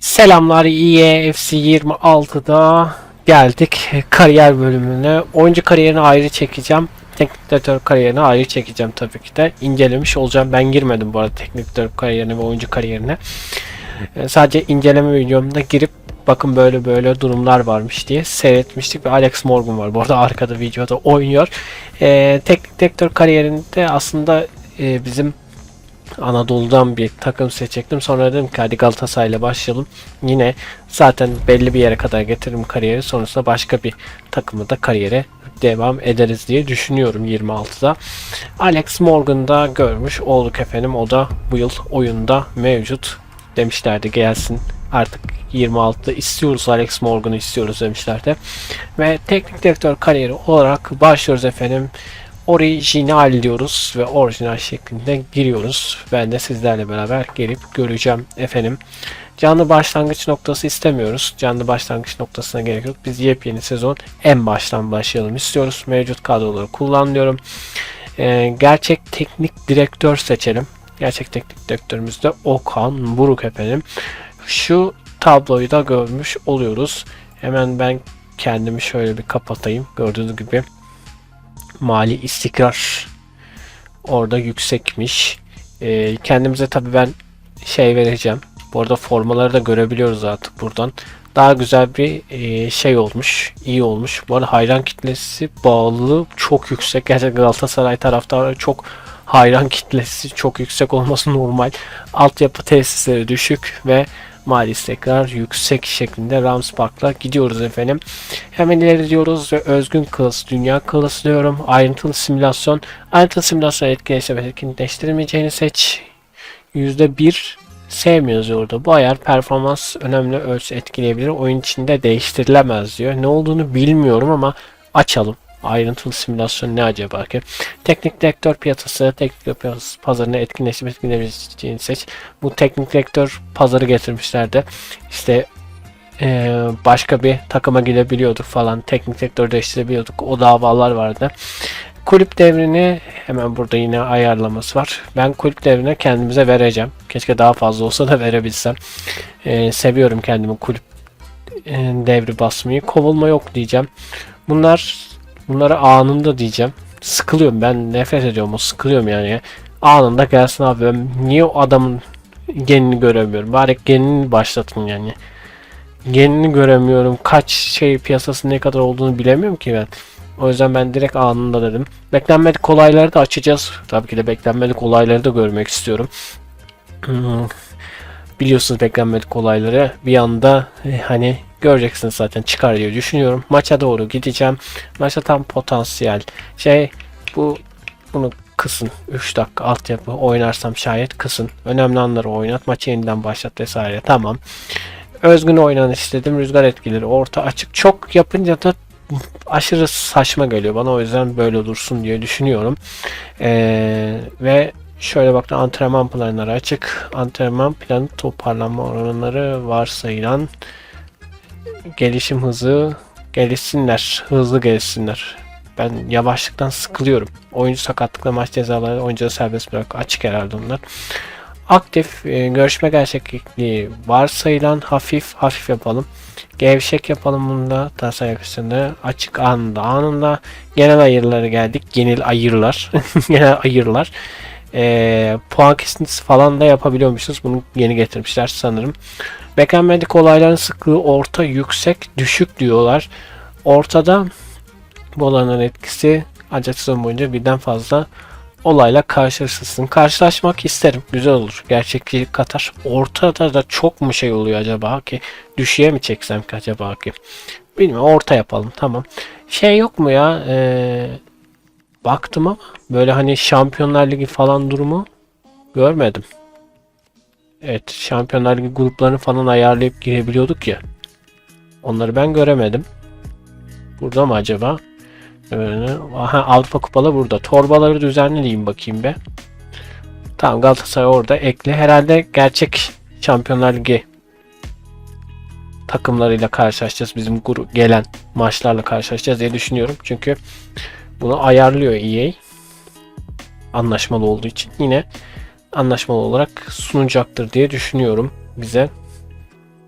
Selamlar, EA FC 26'da geldik kariyer bölümüne. Oyuncu kariyerini ayrı çekeceğim. Teknik direktör kariyerini ayrı çekeceğim tabii ki de. İncelemiş olacağım. Ben girmedim bu arada teknik direktör kariyerine ve oyuncu kariyerine. Sadece inceleme videomda girip bakın böyle böyle durumlar varmış diye seyretmiştik ve Alex Morgan var. Bu arada arkada videoda oynuyor. Teknik direktör kariyerinde aslında bizim Anadolu'dan bir takım seçecektim. Sonra dedim ki hadi Galatasaray'la başlayalım. Yine zaten belli bir yere kadar getiririm kariyeri. Sonrasında başka bir takımı da kariyere devam ederiz diye düşünüyorum 26'da. Alex Morgan'da görmüş olduk efendim. O da bu yıl oyunda mevcut. Demişlerdi gelsin artık 26'da istiyoruz, Alex Morgan'ı istiyoruz demişlerdi. Ve teknik direktör kariyeri olarak başlıyoruz efendim. Orijinal diyoruz ve orijinal şeklinde giriyoruz. Ben de sizlerle beraber gelip göreceğim efendim. Canlı başlangıç noktası istemiyoruz. Canlı başlangıç noktasına gerek yok. Biz yepyeni sezon en baştan başlayalım istiyoruz. Mevcut kadroları kullanıyorum. Gerçek teknik direktör seçelim. Gerçek teknik direktörümüz de Okan Buruk efendim. Şu tabloyu da görmüş oluyoruz. Hemen ben kendimi şöyle bir kapatayım. Gördüğünüz gibi mali istikrar orada yüksekmiş. Kendimize tabii ben şey vereceğim. Bu arada formaları da görebiliyoruz artık buradan. Daha güzel bir şey olmuş. İyi olmuş. Bu arada hayran kitlesi bağlılığı çok yüksek. Gerçekten Galatasaray taraftarları çok hayran kitlesi çok yüksek olması normal. Altyapı tesisleri düşük ve mali tekrar yüksek şeklinde Rams Park'la gidiyoruz efendim. Hemen ileri diyoruz ve özgün klası, dünya klası diyorum. Ayrıntılı simülasyon. Ayrıntılı simülasyon etkileştirme ve etkinleştirmeyeceğini seç. %1 sevmiyoruz orada. Bu ayar performans önemli ölçü etkileyebilir. Oyun içinde değiştirilemez diyor. Ne olduğunu bilmiyorum ama açalım. Ayrıntılı simülasyon ne acaba ki? Teknik direktör piyasası, teknik direktör pazarını etkileştirmeyeceğini seç. Bu teknik direktör pazarı getirmişlerdi. İşte başka bir takıma gidebiliyorduk falan. Teknik direktör değiştirebiliyorduk. O davalar vardı. Kulüp devrini hemen burada yine ayarlaması var. Ben kulüp devrini kendimize vereceğim. Keşke daha fazla olsa da verebilsem. Seviyorum kendimi kulüp devri basmayı. Kovulma yok diyeceğim. Bunları anında diyeceğim. Sıkılıyorum, ben nefret ediyorum, o sıkılıyorum yani. Anında gelsin abi, ben niye o adamın genini göremiyorum? Bari genini başlatın yani. Genini göremiyorum. Kaç şey piyasası ne kadar olduğunu bilemiyorum ki ben. O yüzden ben direkt anında dedim. Beklenmedik olayları da açacağız. Tabii ki de beklenmedik olayları da görmek istiyorum. Biliyorsunuz beklenmedik olayları bir anda hani göreceksiniz zaten, çıkar diye düşünüyorum. Maça doğru gideceğim. Maçta tam potansiyel şey, bunu kısın. 3 dakika altyapı oynarsam şayet kısın. Önemli anları oynat. Maçı yeniden başlat vesaire. Tamam. Özgün oynan istedim. Rüzgar etkileri orta açık. Çok yapınca da aşırı saçma geliyor bana. O yüzden böyle dursun diye düşünüyorum. Ve şöyle baktım, antrenman planları açık. Antrenman planı toparlanma oranları varsayılan gelişim hızı, gelişsinler. Hızlı gelişsinler. Ben yavaşlıktan sıkılıyorum. Oyuncu sakatlıkla maç cezaları, oyuncuları serbest bırak. Açık herhalde onlar. Aktif görüşme gerçekliği varsayılan hafif yapalım. Gevşek yapalım bunda. Tasarım yakışını açık anında. Genel ayırları geldik. Genel ayırlar. Genel ayırlar. Puan kesintisi falan da yapabiliyormuşuz. Bunu yeni getirmişler sanırım. Beklenmedik olayların sıklığı orta, yüksek, düşük diyorlar. Ortada bu olanların etkisi ancak sezon boyunca birden fazla olayla karşılaşırsın. Karşılaşmak isterim. Güzel olur. Gerçekçilik katar. Ortada da çok mu şey oluyor acaba ki? Düşüğe mi çeksem ki acaba ki? Bilmiyorum. Orta yapalım. Tamam. Şey yok mu ya? Baktım ama böyle hani Şampiyonlar Ligi falan durumu görmedim. Evet. Şampiyonlar Ligi gruplarını falan ayarlayıp girebiliyorduk ya. Onları ben göremedim. Burada mı acaba? Aha, Avrupa Kupaları burada. Torbaları düzenleyeyim bakayım be. Tamam, Galatasaray orada ekli. Herhalde gerçek Şampiyonlar Ligi takımlarıyla karşılaşacağız. Bizim gelen maçlarla karşılaşacağız diye düşünüyorum. Çünkü bunu ayarlıyor EA. Anlaşmalı olduğu için. Yine anlaşmalı olarak sunacaktır diye düşünüyorum bize.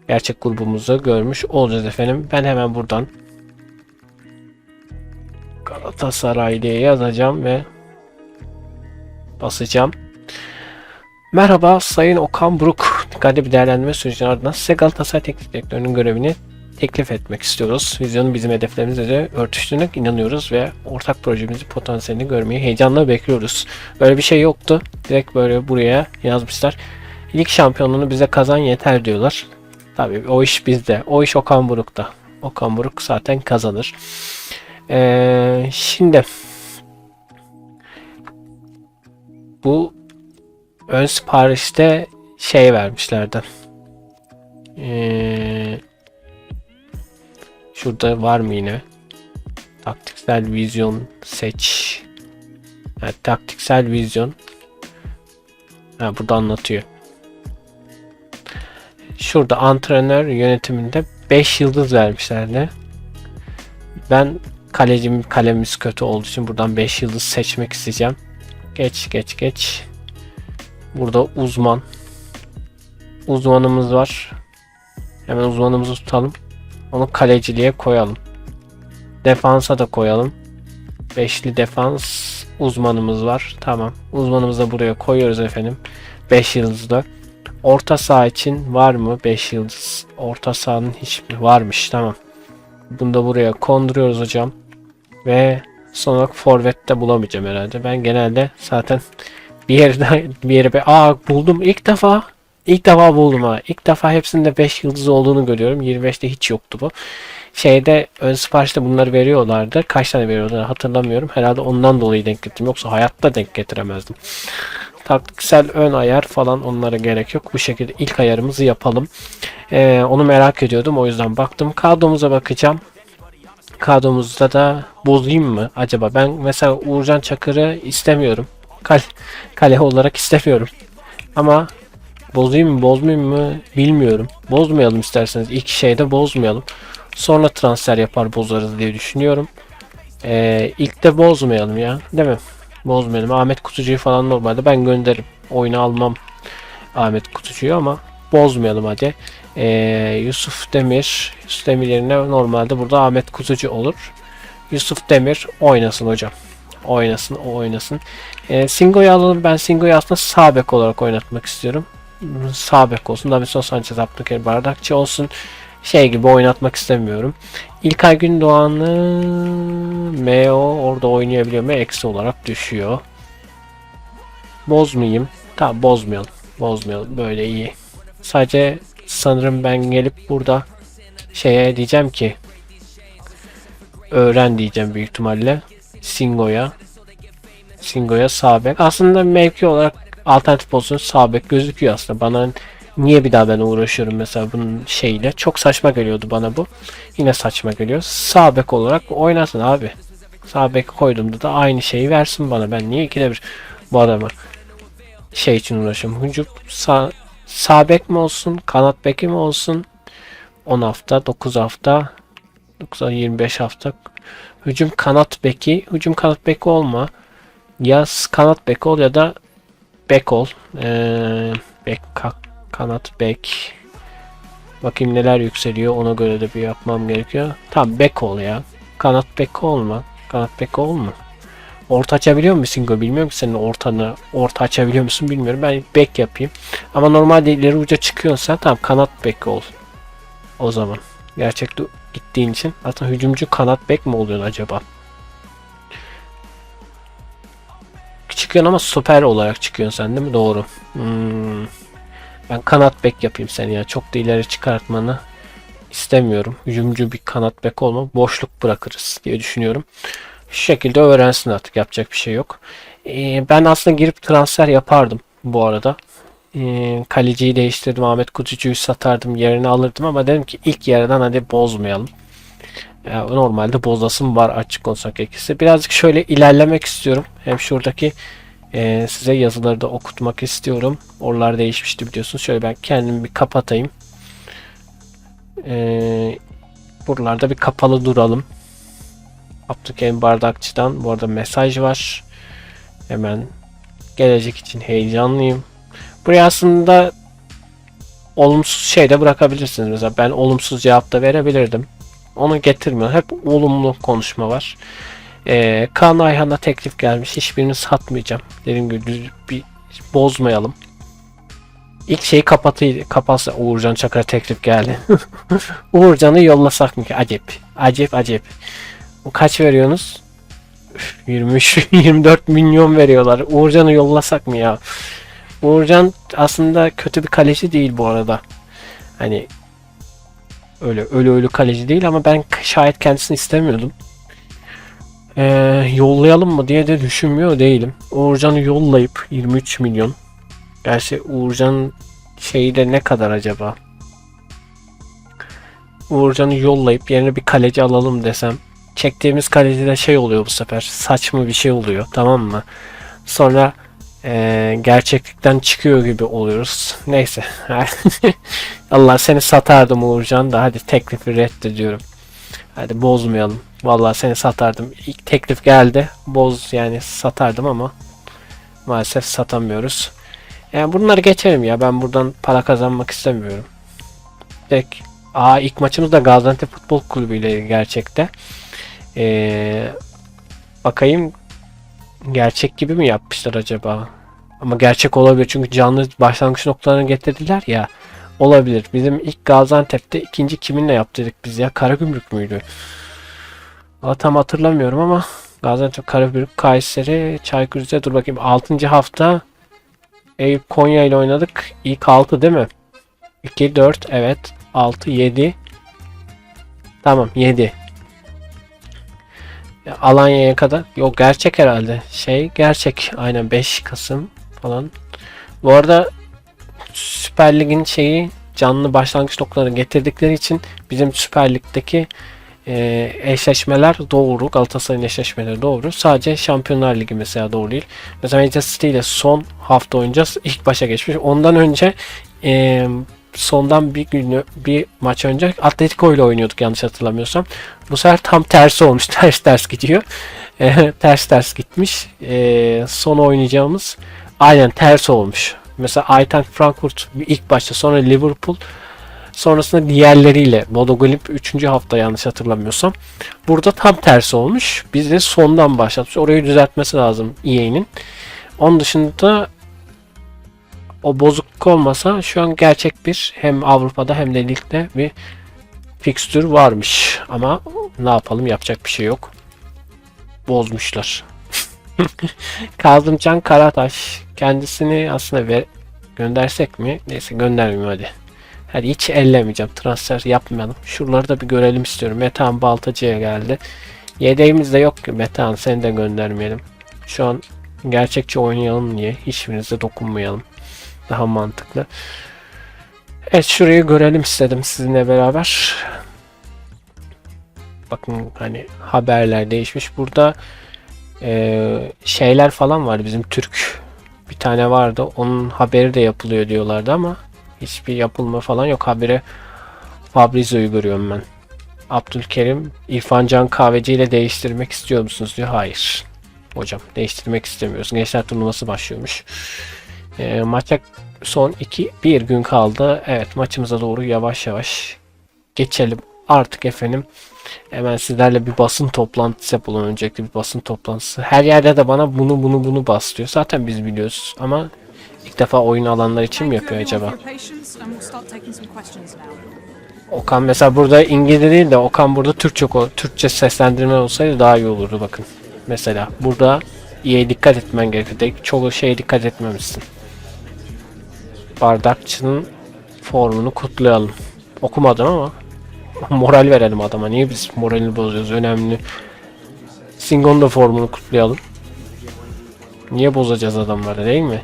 gerçek grubumuzu görmüş olacağız efendim. Ben hemen buradan Galatasaray diye yazacağım ve basacağım. Merhaba Sayın Okan Buruk. Dikkatli bir değerlendirme sürecinin ardından size Galatasaray Teknik Direktörü'nün görevini teklif etmek istiyoruz. Vizyonun bizim hedeflerimizle de örtüştüğüne inanıyoruz ve ortak projemizin potansiyelini görmeyi heyecanla bekliyoruz. Böyle bir şey yoktu. Direkt böyle buraya yazmışlar. Lig şampiyonluğunu bize kazan yeter diyorlar. Tabii o iş bizde. O iş Okan Buruk'ta. Okan Buruk zaten kazanır. Şimdi bu ön siparişte şey vermişlerdi. Şurada var mı yine? Taktiksel vizyon seç. Evet, taktiksel vizyon. Ha, burada anlatıyor. Şurada antrenör yönetiminde 5 yıldız vermişlerdi. Ben kalemimiz kötü olduğu için buradan 5 yıldız seçmek isteyeceğim. Geç. Burada uzman. Uzmanımız var. Hemen uzmanımızı tutalım. Onu kaleciliğe koyalım. Defansa da koyalım. Beşli defans uzmanımız var. Tamam. Uzmanımızı da buraya koyuyoruz efendim. 5 yıldızda. Orta saha için var mı 5 yıldız? Orta sahanın hiçbir varmış. Tamam. Bunu da buraya konduruyoruz hocam. Ve son olarak forvette bulamayacağım herhalde. Ben genelde zaten bir yere buldum ilk defa buldum ha. İlk defa hepsinde 5 yıldız olduğunu görüyorum. 25'te hiç yoktu bu. Şeyde ön siparişte bunları veriyorlardı. Kaç tane veriyorlar hatırlamıyorum. Herhalde ondan dolayı denk getirdim. Yoksa hayatta denk getiremezdim. Taktiksel ön ayar falan onlara gerek yok. Bu şekilde ilk ayarımızı yapalım. Onu merak ediyordum. O yüzden baktım. Kadromuza bakacağım. Kadromuzda da bozayım mı acaba? Ben mesela Uğurcan Çakır'ı istemiyorum. Kale olarak istemiyorum. Ama bozayım mı bozmayayım mı bilmiyorum. Bozmayalım isterseniz. İlk şeyde bozmayalım. Sonra transfer yapar bozarız diye düşünüyorum. İlk de bozmayalım ya. Değil mi? Bozmayalım. Ahmet Kutucu'yu falan normalde ben gönderirim. Oyunu almam Ahmet Kutucu'yu ama bozmayalım hadi. Yusuf Demir. Yusuf Demir yerine normalde burada Ahmet Kutucu olur. Yusuf Demir oynasın hocam. Oynasın, o oynasın. Singo'yu alalım. Ben Singo'yu aslında sağ bek olarak oynatmak istiyorum. Sağ bek olsun. Davinson Sanchez, Abdülkerim Bardakçı olsun. Şey gibi oynatmak istemiyorum. İlkay Gündoğan'ı MO orada oynayabiliyor mu? Eksi olarak düşüyor. Bozmayayım. Tamam bozmayalım. Bozmayalım. Böyle iyi. Sadece sanırım ben gelip burada şeye diyeceğim ki öğren diyeceğim büyük ihtimalle. Singo'ya sağ bek. Aslında mevki olarak alternatif pozisyon sağ bek gözüküyor aslında. Bana niye bir daha ben uğraşıyorum mesela bunun şeyle. Çok saçma geliyordu bana bu. Yine saçma geliyor. Sağ bek olarak oynasın abi. Sağ bek koyduğumda da aynı şeyi versin bana. Ben niye ikide bir bu adamı şey için uğraşıyorum. Hücum sağ bek mi olsun? Kanat beki mi olsun? 10 hafta, 9 hafta, 25 hafta. Hücum kanat beki. Hücum kanat beki olma. Ya kanat bek ol ya da bek ol. Kanat bek. Bakayım neler yükseliyor. Ona göre de bir yapmam gerekiyor. Tamam bek ol ya. Kanat bek olma. Kanat bek olma. Orta açabiliyor musun Singo? Bilmiyorum ki senin orta açabiliyor musun bilmiyorum. Ben bek yapayım. Ama normalde ileri uca çıkıyorsa tamam kanat bek ol. O zaman. Gerçekte gittiğin için. Aslında hücumcu kanat bek mi oluyor acaba? Çıkıyorsun ama stoper olarak çıkıyorsun sen değil mi? Doğru. Ben kanat bek yapayım seni ya. Çok da ileri çıkartmanı istemiyorum. Hücumcu bir kanat bek olma. Boşluk bırakırız diye düşünüyorum. Şu şekilde öğrensin artık. Yapacak bir şey yok. Ben aslında girip transfer yapardım bu arada. Kaleciyi değiştirdim. Ahmet Kutucu'yu satardım. Yerini alırdım ama dedim ki ilk yerden hadi bozmayalım. Normalde bozasım var açık olsak ikisi. Birazcık şöyle ilerlemek istiyorum. Hem şuradaki size yazıları da okutmak istiyorum. Oralar değişmişti biliyorsunuz. Şöyle ben kendimi bir kapatayım. Buralarda bir kapalı duralım. Abdülkerim Bardakçı'dan bu arada mesaj var. Hemen gelecek için heyecanlıyım. Buraya aslında olumsuz şey de bırakabilirsiniz. Mesela ben olumsuz cevap da verebilirdim. Onu getirmiyor. Hep olumlu konuşma var. Kaan Ayhan'a teklif gelmiş. Hiçbirini satmayacağım. Dediğim gibi bir bozmayalım. İlk şeyi kapatsa Uğurcan Çakır'a teklif geldi. Uğurcan'ı yollasak mı ki? Acep. Acep acep. Kaç veriyorsunuz? 23 24 milyon veriyorlar. Uğurcan'ı yollasak mı ya? Uğurcan aslında kötü bir kaleci değil bu arada. Hani öyle ölü kaleci değil ama ben şayet kendisini istemiyordum. Yollayalım mı diye de düşünmüyor değilim. Uğurcan'ı yollayıp 23 milyon. Gerçi Uğurcan'ın şeyi de ne kadar acaba? Uğurcan'ı yollayıp yerine bir kaleci alalım desem. Çektiğimiz kaleci de şey oluyor bu sefer. Saçma bir şey oluyor, tamam mı? Sonra gerçeklikten çıkıyor gibi oluyoruz. Neyse. Allah seni satardım Uğurcan da hadi teklifi reddediyorum. Hadi bozmayalım. Vallahi seni satardım. İlk teklif geldi. Yani satardım ama maalesef satamıyoruz. Yani bunları geçelim ya. Ben buradan para kazanmak istemiyorum. İlk maçımız da Gaziantep Futbol Kulübü ile gerçekte. Bakayım gerçek gibi mi yapmışlar acaba? Ama gerçek olabilir çünkü canlı başlangıç noktalarını getirdiler ya. Olabilir. Bizim ilk Gaziantep'te ikinci kiminle yaptırdık biz ya? Karagümrük müydü? Tam hatırlamıyorum ama Gaziantep, Karagümrük, Kayseri, Çaykur Rizespor, dur bakayım 6. hafta Eyüp Konya ile oynadık. İlk 6 değil mi? 2, 4, evet. 6, 7. Tamam 7. Alanya'ya kadar. Yok gerçek herhalde. Gerçek. Aynen 5 Kasım falan. Bu arada Süper Lig'in canlı başlangıç noktalarını getirdikleri için bizim Süper Lig'deki eşleşmeler doğru. Galatasaray'ın eşleşmeleri doğru. Sadece Şampiyonlar Ligi mesela doğru değil. Mesela Manchester City ile son hafta oynayacağız. İlk başa geçmiş. Ondan önce sondan bir maç önce Atletico ile oynuyorduk yanlış hatırlamıyorsam. Bu sefer tam tersi olmuş. Ters gidiyor. Ters gitmiş. Son oynayacağımız aynen ters olmuş. Mesela Eintracht Frankfurt ilk başta, sonra Liverpool, sonrasında diğerleriyle Bodo Glimt 3. hafta yanlış hatırlamıyorsam. Burada tam tersi olmuş. Biz de sondan başlatmış. Orayı düzeltmesi lazım EA'nin. Onun dışında o bozukluk olmasa şu an gerçek bir hem Avrupa'da hem de ligde bir fikstür varmış. Ama ne yapalım, yapacak bir şey yok. Bozmuşlar. Kazımcan Karataş. Kendisini aslında göndersek mi? Neyse göndermeyeyim hadi. Hadi hiç ellemeyeceğim. Transfer yapmayalım. Şuraları da bir görelim istiyorum. Metehan Baltacı'ya geldi. Yedeğimiz de yok ki. Metehan seni de göndermeyelim. Şu an gerçekçi oynayalım diye. Hiçbirinize dokunmayalım. Daha mantıklı. Evet, şurayı görelim istedim sizinle beraber. Bakın hani haberler değişmiş. Burada şeyler falan var. Bizim Türk bir tane vardı. Onun haberi de yapılıyor diyorlardı ama hiçbir yapılma falan yok. Habire Fabrizio'yu görüyorum ben. Abdülkerim, İrfan Can Kahveci ile değiştirmek istiyor musunuz diyor. Hayır. Hocam değiştirmek istemiyoruz. Gençler turnuvası başlıyormuş. Maça son 1 gün kaldı. Evet, maçımıza doğru yavaş yavaş geçelim. Artık efendim hemen sizlerle bir basın toplantısı yapalım. Öncelikle bir basın toplantısı. Her yerde de bana bunu bas diyor. Zaten biz biliyoruz ama ilk defa oyun alanlar için mi yapıyor acaba? Okan mesela burada İngilizce değil de Okan burada Türkçe seslendirme olsaydı daha iyi olurdu bakın. Mesela burada iyi dikkat etmen gerekiyor. Çoğu şeye dikkat etmemişsin. Bardakçının formunu kutlayalım. Okumadım ama moral verelim adama. Niye biz moralini bozuyoruz? Önemli. Singo'nun da formunu kutlayalım. Niye bozacağız adamları, değil mi?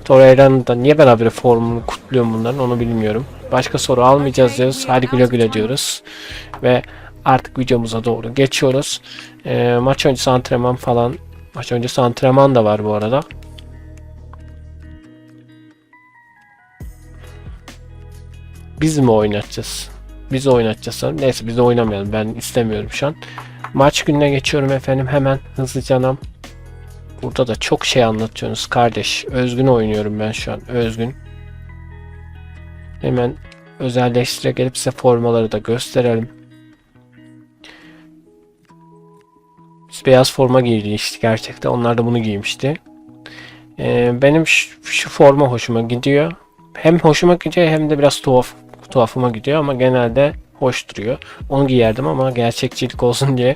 Torreira'nın da niye beraber formunu kutluyorum bunların, onu bilmiyorum. Başka soru almayacağız diyoruz. Hadi güle güle diyoruz. Ve artık videomuza doğru geçiyoruz. Maç öncesi antrenman falan. Maç öncesi antrenman da var bu arada. Biz mi oynatacağız? Biz oynatacağız. Neyse biz oynamayalım. Ben istemiyorum şu an. Maç gününe geçiyorum efendim. Hemen hızlıca. Burada da çok şey anlatıyorsunuz kardeş. Özgün oynuyorum ben şu an. Özgün. Hemen özelleştire gelip size formaları da gösterelim. Biz beyaz forma giymiştik gerçekten. Onlar da bunu giymişti. Benim şu forma hoşuma gidiyor. Hem hoşuma gidiyor hem de biraz tuhafıma gidiyor ama genelde hoş duruyor. Onu giyerdim ama gerçekçilik olsun diye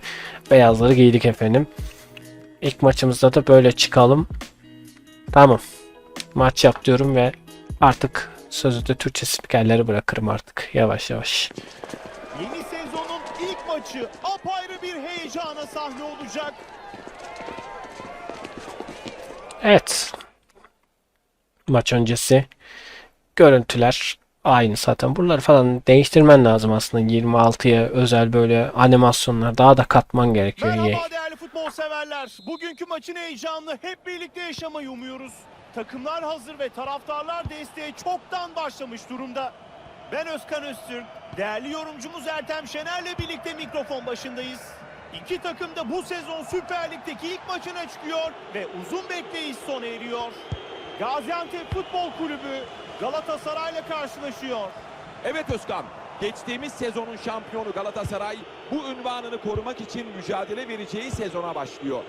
beyazları giydik efendim. İlk maçımızda da böyle çıkalım. Tamam. Maç yap diyorum ve artık sözü de Türkçe spikerlere bırakırım artık yavaş yavaş. Yeni sezonun ilk maçı apayrı bir heyecana sahne olacak. Evet. Maç öncesi görüntüler aynı zaten. Buraları falan değiştirmen lazım aslında. 26'ya özel böyle animasyonlar daha da katman gerekiyor. Merhaba değerli futbol severler. Bugünkü maçın heyecanını hep birlikte yaşamayı umuyoruz. Takımlar hazır ve taraftarlar desteğe çoktan başlamış durumda. Ben Özkan Öztürk, değerli yorumcumuz Ertem Şener'le birlikte mikrofon başındayız. İki takım da bu sezon Süper Lig'deki ilk maçına çıkıyor ve uzun bekleyiş sona eriyor. Gaziantep Futbol Kulübü Galatasaray'la karşılaşıyor. Evet Özkan, geçtiğimiz sezonun şampiyonu Galatasaray bu unvanını korumak için mücadele vereceği sezona başlıyor.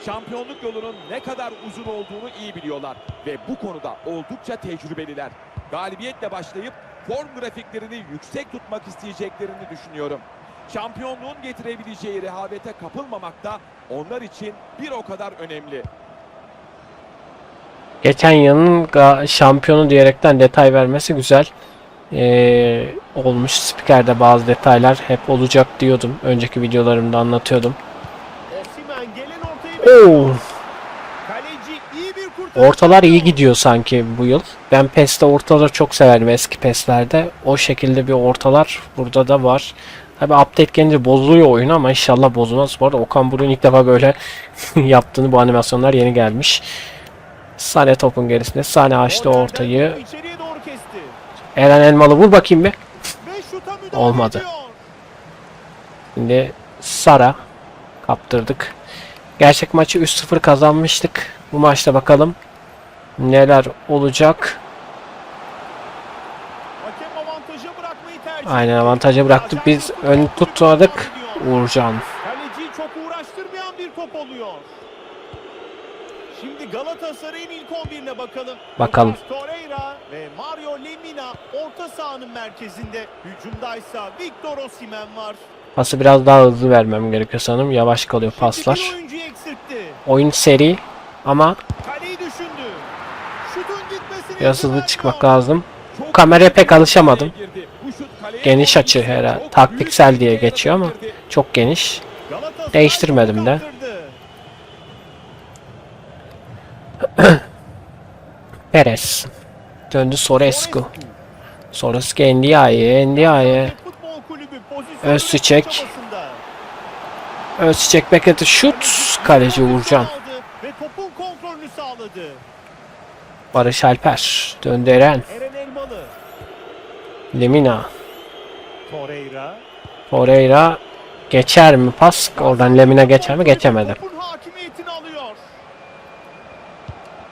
Şampiyonluk yolunun ne kadar uzun olduğunu iyi biliyorlar ve bu konuda oldukça tecrübeliler. Galibiyetle başlayıp form grafiklerini yüksek tutmak isteyeceklerini düşünüyorum. Şampiyonluğun getirebileceği rehavete kapılmamak da onlar için bir o kadar önemli. Geçen yılın şampiyonu diyerekten detay vermesi güzel. Olmuş spikerde bazı detaylar hep olacak diyordum. Önceki videolarımda anlatıyordum. Osimhen gelen ortayı Oo, kaleci iyi bir kurtarış. ortalar iyi gidiyor sanki bu yıl. Ben PES'te ortaları çok severdim eski PES'lerde. O şekilde bir ortalar burada da var. Tabi update gelince bozuluyor oyun ama inşallah bozulmaz. Bu arada Okan Buruk'un ilk defa böyle yaptığını, bu animasyonlar yeni gelmiş. Sane topun gerisinde. Sane açtı ortayı. İçeriye doğru kesti. Eren Elmalı vur bakayım bir. Ve şuta müdahale Olmadı. ediyor. Şimdi Sara kaptırdık. Gerçek maçı 3-0 kazanmıştık. Bu maçta bakalım neler olacak. Hakem avantaja bırakmayı tercih Aynen etti. avantaja bıraktık. Biz ön tutmadık. Uğurcan. Kaleciyi çok uğraştırmayan bir top oluyor. Şimdi Galatasaray'ın ilk 11'ine bakalım. Bakalım. Lucas Torreira ve Mario Lemina orta sahanın merkezinde. Hücumdaysa Victor Osimhen var. Pası biraz daha hızlı vermem gerekiyor sanırım. Yavaş kalıyor Şimdi paslar. bir oyuncuyu eksiltti. Oyun seri ama Kaleyi düşündü. Şutun gitmesine biraz izin hızlı çıkmak vermiyor. lazım. Çok Kameraya pek iyi alışamadım. girdi. Bu şut kaleye Geniş doğru açı gitti. herhalde. Çok Taktiksel büyük diye bir geçiyor ama girdi. çok geniş. Galatasaray Değiştirmedim topu de. kaptırdı. Perez. Döndü Sorescu. Sorescu Ndiaye. Gaziantep Futbol Kulübü pozisyonu Özçiçek. çabasında. Özçiçek bekledi. Şut. Kaleci Uğurcan. Aldı ve topun kontrolünü sağladı. Barış Alper. Döndü Eren. Eren Elmalı, Lemina. Torreira. Torreira. Geçer mi pas? Oradan Lemina geçer mi? Geçemedi. Topun hakimiyetini alıyor.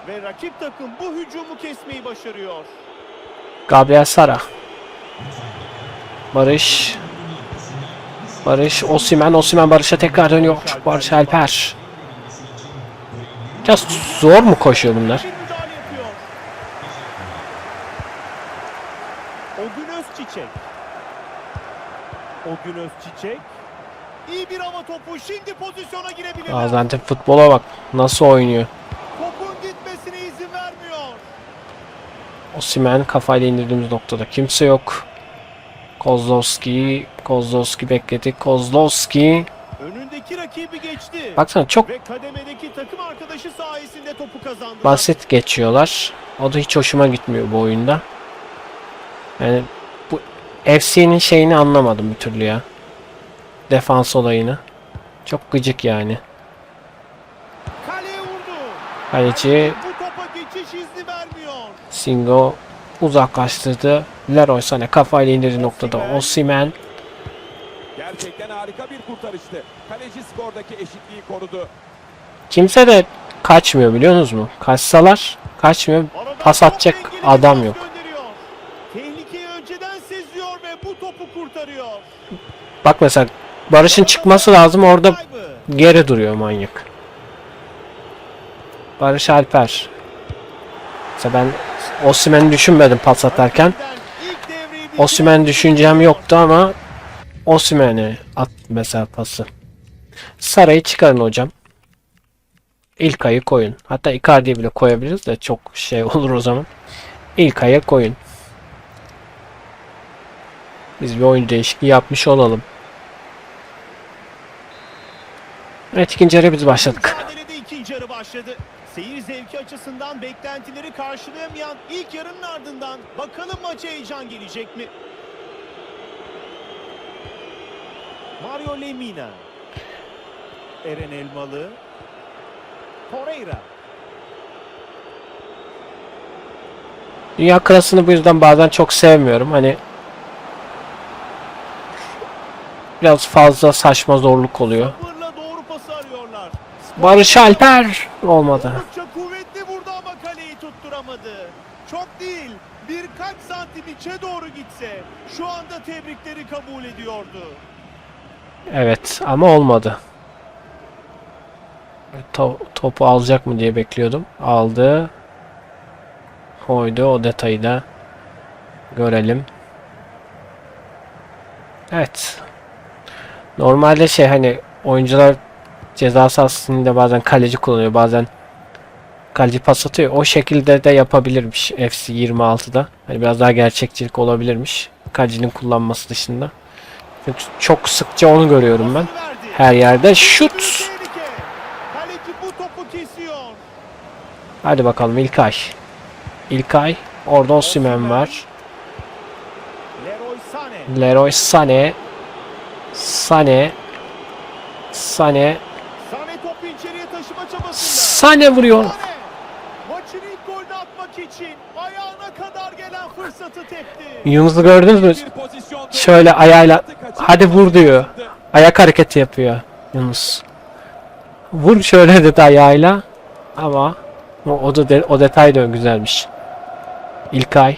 Ve rakip takım bu hücumu kesmeyi başarıyor. Gabriel Sara. Barış. Barış. Osimhen. Osimhen Barış'a tekrar dönüyor. Barış Alper. Biraz zor mu koşuyor bunlar? Bir müdahale yapıyor. Ogün Özçiçek. Ogün Özçiçek. İyi bir hava topu. Şimdi pozisyona girebilirler. Gaziantep futbola bak. Nasıl oynuyor. Topun gitmesine izin vermiyor. Osimhen kafayla indirdiğimiz noktada kimse yok. Kozlowski. Kozlowski bekledi. Kozlowski. Önündeki rakibi geçti. Baksana çok Ve kademedeki takım arkadaşı sayesinde topu kazandı. basit geçiyorlar. O da hiç hoşuma gitmiyor bu oyunda. Yani bu FC'nin şeyini anlamadım bir türlü ya. Defans olayını. Çok gıcık yani. Kaleye vurdu. Kaleci Bu topa geçiş izni vermiyor. Singo uzaklaştırdı. Leroy Sané kafayla indirdiği noktada Osimhen. Gerçekten harika bir kurtarıştı. Kaleci skordaki eşitliği korudu. Kimse de kaçmıyor biliyorsunuz mu? Kaçsalar kaçmıyor. Aradan Pas çok atacak dengeli bir adam pas yok. gönderiyor. Tehlikeye ve bu topu kurtarıyor. Bak mesela Barış'ın çıkması lazım, orada Kaybı. geri duruyor manyak. Barış Alper. Mesela ben Osimhen'i düşünmedim pas atarken. İlk devreyi bitirdi. Osimhen düşüncem yoktu ama Osimhen'e at mesela pası. Saray'ı çıkarın hocam. İlkay'ı koyun. Hatta Icardi'yi bile koyabiliriz de çok şey olur o zaman. İlkay'a koyun. Biz bir oyun değişikliği yapmış olalım. Evet, ikinci yarıya biz başladık. Mücadelede ikinci yarı başladı. Seyir zevki açısından beklentileri karşılayamayan ilk yarının ardından bakalım maça heyecan gelecek mi? Mario Lemina. Eren Elmalı. Torreira. Dünya klasını bu yüzden bazen çok sevmiyorum. Hani biraz fazla saçma zorluk oluyor. Sabırla doğru pası arıyorlar. Barış Alper olmadı. Oldukça kuvvetli vurdu ama kaleyi tutturamadı. Çok değil, birkaç santim içe doğru gitse şu anda tebrikleri kabul ediyordu. Evet ama olmadı. Topu alacak mı diye bekliyordum. Aldı. Koydu, o detayı da görelim. Evet. Normalde şey, hani oyuncular ceza sahasında bazen kaleci kullanıyor, bazen kaleci pas atıyor. O şekilde de yapabilirmiş FC 26'da. Hani biraz daha gerçekçilik olabilirmiş kalecinin kullanması dışında. Çünkü çok sıkça onu görüyorum ben. Pasını verdi. Her yerde şut. Tehlike. Kaleci bu topu kesiyor. Hadi bakalım İlkay. İlkay. Orada Osimhen var. Leroy Sané. Leroy Sané. Sané. Sané topu içeriye taşıma çabasında. Sané vuruyor. Sané. Maçın ilk golünü atmak için ayağına kadar gelen fırsatı tepti. Yunus'u gördünüz mü? Bir pozisyonda Şöyle ayağıyla hadi vur diyor. Ayak hareketi yapıyor Yunus. Vur şöyle dedi ayağıyla. Ama o detay da güzelmiş. İlkay,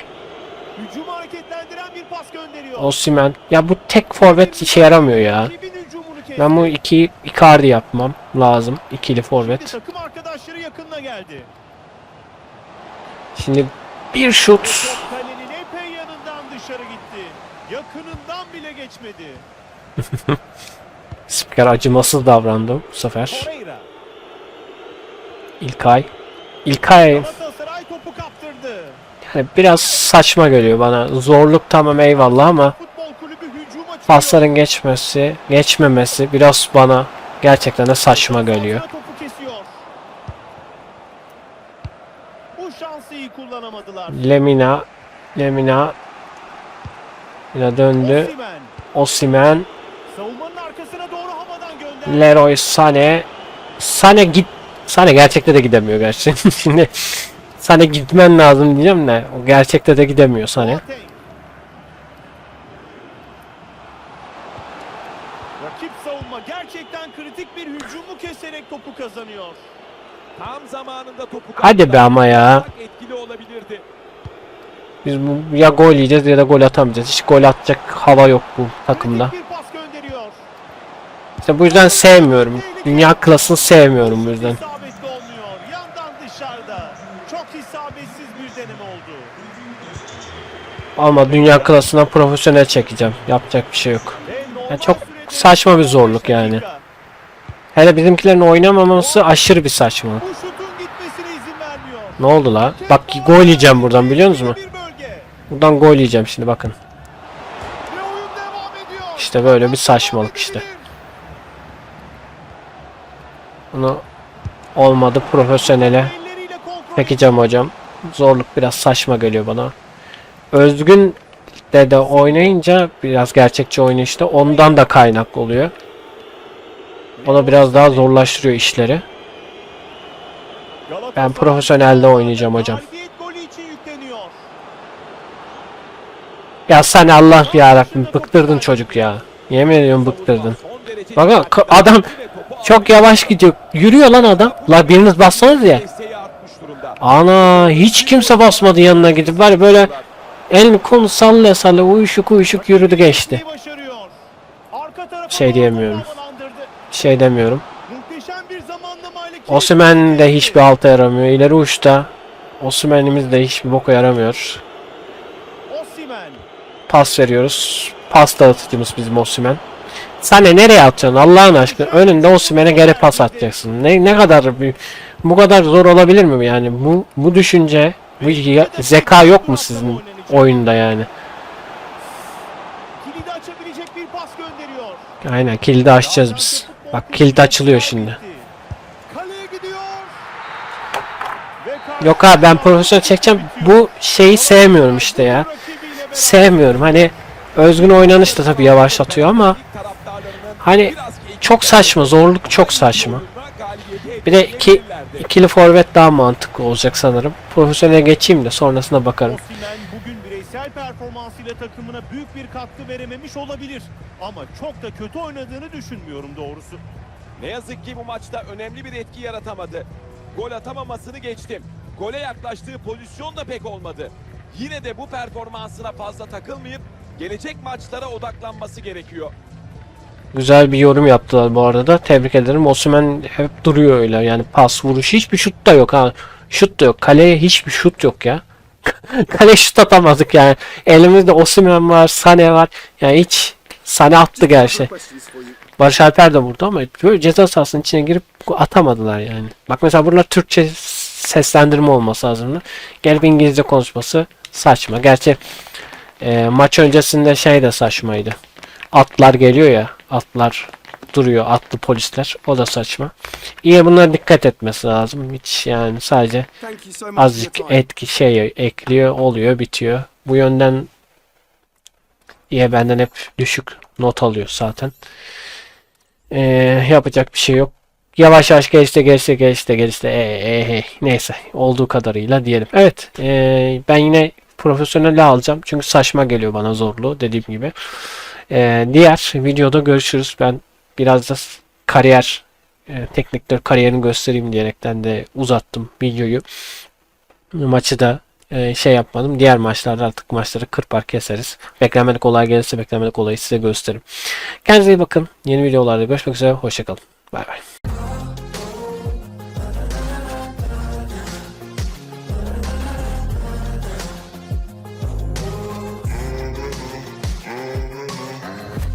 Hücumu hareketlendiren bir pas gönderiyor. Osimhen. Ya bu tek forvet işe yaramıyor ya. Rakibin hücumunu kesti. Ben bu iki Icardi yapmam lazım. İkili Şimdi forvet. takım arkadaşları yakınına geldi. Şimdi bir şut. Top kalenin epey yanından dışarı gitti. Yakınından bile geçmedi. Spiker acımasız davrandı bu sefer. Torreira. İlkay. İlkay Galatasaray topu kaptırdı. yani biraz saçma geliyor bana. Zorluk tamam eyvallah ama Futbol kulübü hücum açıyor. pasların geçmemesi biraz bana gerçekten de saçma geliyor. Topu kesiyor. Bu şansı iyi kullanamadılar. Lemina yine döndü. Osimhen. Osimhen, Savunmanın arkasına doğru havadan gönderdi. Leroy Sané. Sané gerçekte de gidemiyor gerçi. Şimdi Sané gitmen lazım diyeceğim de o gerçekte de gidemiyor Sané. Boateng. Rakip savunma gerçekten kritik bir hücumu keserek topu kazanıyor. tam zamanında topu Hadi be ama ya. etkili olabilirdi. Biz ya gol yiyeceğiz ya da gol atamayacağız. Hiç gol atacak hava yok bu takımda. Kritik bir pas gönderiyor. İşte bu yüzden sevmiyorum. Dünya klasını sevmiyorum bu yüzden. İsabetli olmuyor. Yandan dışarıda. Çok isabetsiz bir deneme oldu. Ama dünya klasına profesyonel çekeceğim. Yapacak bir şey yok. Ve normal Ya çok sürede saçma bir zorluk 15 yani. dakika. Hele bizimkilerin oynamaması aşırı bir saçma. Bu şutun gitmesine izin vermiyor. Ne oldu la? Bak gol yiyeceğim buradan, biliyor musunuz? Bir bölge. Buradan gol yiyeceğim şimdi bakın. Ve oyun devam ediyor. İşte böyle bir saçmalık işte. Bunu olmadı, profesyonele Elleriyle kontrol çekeceğim hocam. Zorluk biraz saçma geliyor bana. Özgün de oynayınca biraz gerçekçi oynayışta ondan da kaynaklı oluyor. O da biraz daha zorlaştırıyor işleri. Ben profesyonelde oynayacağım hocam. Galibiyet golü için yükleniyor. Ya sen Allah yarabbim bıktırdın çocuk ya. Yemin ediyorum bıktırdın. Bak adam çok yavaş gidiyor. Yürüyor lan adam. La biriniz bassanız ya. Desteği artmış durumda. Ana hiç kimse basmadı yanına gidip var ya böyle Elini kolunu sallaya sallaya uyuşuk uyuşuk yürüdü geçti. Başarıyor. Arka tarafa Şey diyemiyorum. havalandırdı. Şey demiyorum. Muhteşem bir zamanlamayla Osimhen de hiçbir alta yaramıyor. İleri uçta Osimhen'imiz de hiçbir boka yaramıyor. Osimhen. Pas veriyoruz. Pas dağıtıcımız bizim Osimhen. Sen de nereye atacaksın Allah'ın aşkına? Önünde Osimhen'e geri pas atacaksın. Ne kadar bu kadar zor olabilir mi yani? Bu düşünce, bu zeka yok mu sizin oyunda yani? Kilidi açabilecek bir pas gönderiyor. Aynen kilidi açacağız biz. Bak kilit açılıyor şimdi. Kaleye gidiyor. Yok abi ben profesyonel çekeceğim. Bu şeyi sevmiyorum işte ya. Sevmiyorum. Hani özgün oynanış da tabii yavaşlatıyor ama hani çok saçma. Zorluk çok saçma. Bir de ikili forvet daha mantıklı olacak sanırım. Profesyonele geçeyim de sonrasına bakarım. Osimhen bugün bireysel performansıyla takımına büyük bir katkı verememiş olabilir. Ama çok da kötü oynadığını düşünmüyorum doğrusu. Ne yazık ki bu maçta önemli bir etki yaratamadı. Gol atamamasını geçtim. Gole yaklaştığı pozisyon da pek olmadı. Yine de bu performansına fazla takılmayıp gelecek maçlara odaklanması gerekiyor. Güzel bir yorum yaptılar bu arada. Tebrik ederim. Osimhen hep duruyor öyle. Yani pas vuruş. Hiçbir şut da yok ha. Şut da yok. Kaleye hiçbir şut yok ya. Kale şut atamadık yani. Elimizde Osimhen var. Sané var. Yani hiç Sané attı gerçi. Barış Alper de vurdu ama böyle ceza sahasının içine girip atamadılar yani. Bak mesela burada Türkçe seslendirme olması lazım. Gelip İngilizce konuşması saçma. Gerçi maç öncesinde şey de saçmaydı. Atlar geliyor ya. Atlar duruyor. Atlı polisler. O da saçma. İyi bunlara dikkat etmesi lazım. Hiç yani sadece azıcık etki şey ekliyor. Oluyor. Bitiyor. Bu yönden iyi benden hep düşük not alıyor zaten. Yapacak bir şey yok. Yavaş yavaş gelişti. Neyse. Olduğu kadarıyla diyelim. Evet. Ben yine profesyonelle alacağım. Çünkü saçma geliyor bana zorluğu. Dediğim gibi. Diğer videoda görüşürüz. Ben biraz da kariyer teknikler kariyerini göstereyim diyerekten de uzattım videoyu. Maçı da şey yapmadım. Diğer maçlarda artık maçları kırpar keseriz. Beklenmedik olay gelirse beklenmedik olayı size gösteririm. Kendinize iyi bakın. Yeni videolarda görüşmek üzere. Hoşçakalın. Bay bay.